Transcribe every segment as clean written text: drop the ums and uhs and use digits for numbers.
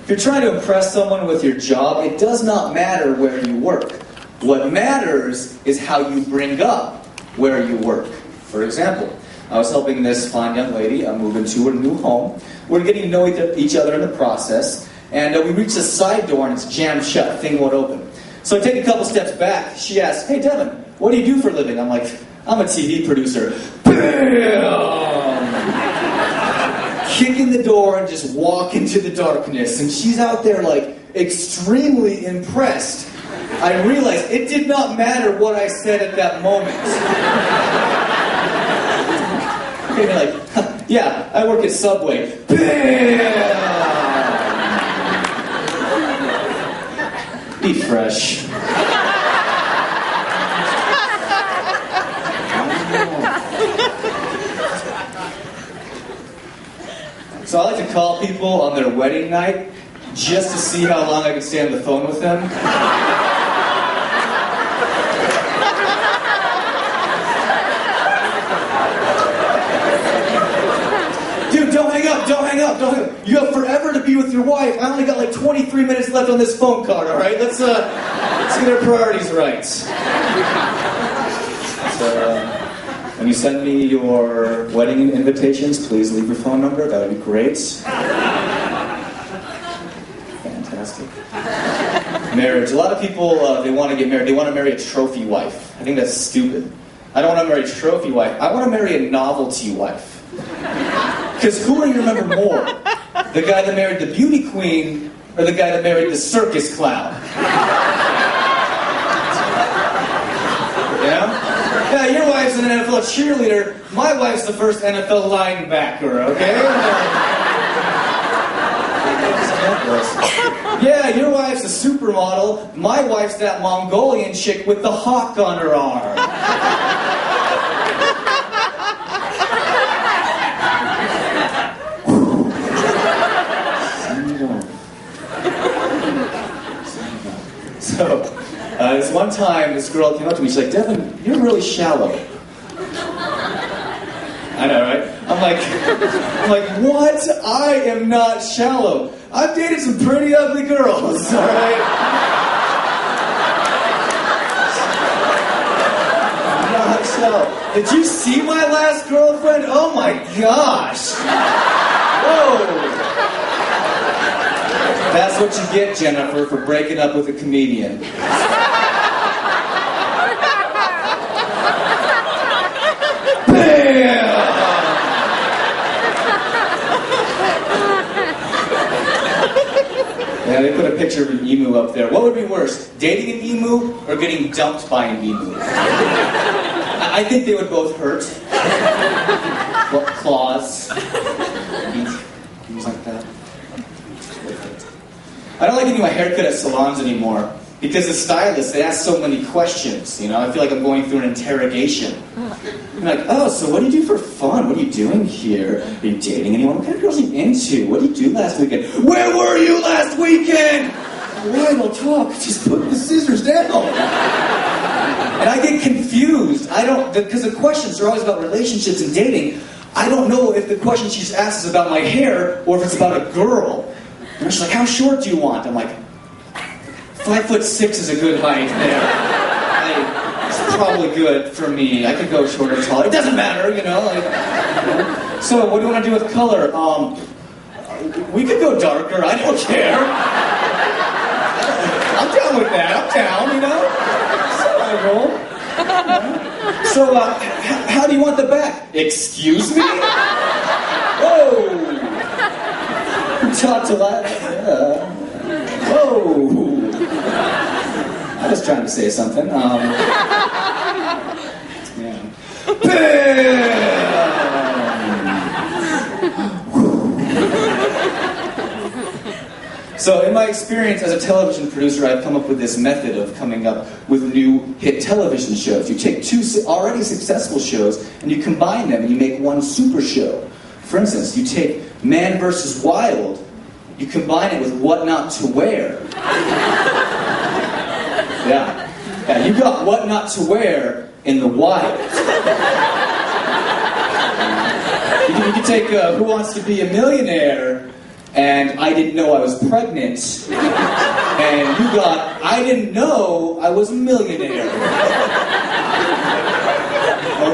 If you're trying to impress someone with your job, it does not matter where you work. What matters is how you bring up where you work. For example, I was helping this fine young lady move into her new home. We're getting to know each other in the process, and we reach the side door and it's jammed shut. The thing won't open. So I take a couple steps back. She asks, "Hey, Devan, what do you do for a living?" I'm like, "I'm a TV producer." Bam! Kick in the door and just walk into the darkness. And she's out there like extremely impressed. I realized it did not matter what I said at that moment. Okay, like, yeah, I work at Subway. Bam! Eat fresh. So I like to call people on their wedding night just to see how long I can stay on the phone with them. Dude, don't hang up. You have forever to be with your wife. I only got like 23 minutes left on this phone card, all right? Let's get our priorities right. So, when you send me your wedding invitations, please leave your phone number. That would be great. Fantastic. Marriage. A lot of people, they want to get married. They want to marry a trophy wife. I think that's stupid. I don't want to marry a trophy wife. I want to marry a novelty wife. Because who do you remember more? The guy that married the beauty queen or the guy that married the circus clown? Yeah? Yeah, your wife's an NFL cheerleader. My wife's the first NFL linebacker, okay? Yeah, your wife's a supermodel. My wife's that Mongolian chick with the hawk on her arm. So, this one time, this girl came up to me, she's like, "Devan, you're really shallow." I know, right? I'm like, what? I am not shallow. I've dated some pretty ugly girls, all right? I'm not shallow. Did you see my last girlfriend? Oh my gosh. Whoa. That's what you get, Jennifer, for breaking up with a comedian. Bam! Yeah, they put a picture of an emu up there. What would be worse, dating an emu or getting dumped by an emu? I think they would both hurt. Claws. Things like that. I don't like getting my haircut at salons anymore because the stylists, they ask so many questions, you know? I feel like I'm going through an interrogation. I'm like, "Oh, so what do you do for fun? What are you doing here? Are you dating anyone? What kind of girls are you into? What did you do last weekend? Where were you last weekend?" Why don't talk? Just put the scissors down. And I get confused. Because the questions are always about relationships and dating. I don't know if the question she just asked is about my hair or if it's about a girl. And she's like, "How short do you want?" I'm like, 5'6" is a good height there. It's probably good for me. I could go short or tall. It doesn't matter, you know. So, what do you want to do with color? We could go darker. I don't care. I'm down with that. I'm down, you know. So, how do you want the back? Excuse me? Whoa. Talked a lot. Whoa! I was trying to say something. Yeah. So, in my experience as a television producer, I've come up with this method of coming up with new hit television shows. You take two already successful shows and you combine them and you make one super show. For instance, you take Man vs. Wild. You combine it with What Not to Wear. Yeah, you got What Not to Wear in the wild. You can take Who Wants to Be a Millionaire and I didn't know I was pregnant, and you got I didn't know I was a millionaire.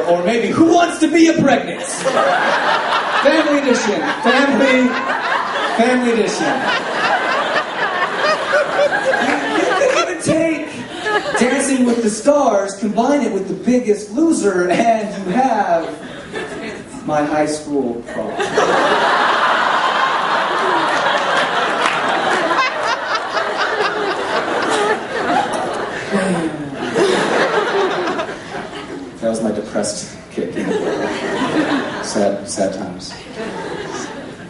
Or maybe Who Wants to Be a Pregnant? Family edition. Family edition. You could even take Dancing with the Stars, combine it with The Biggest Loser, and you have My High School Prom. That was my depressed kick. Sad times.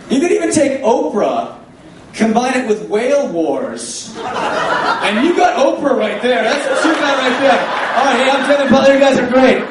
You could even take Oprah, combine it with Whale Wars, and you got Oprah right there. That's what you got right there. All right, hey, I'm Devan Butler. You guys are great.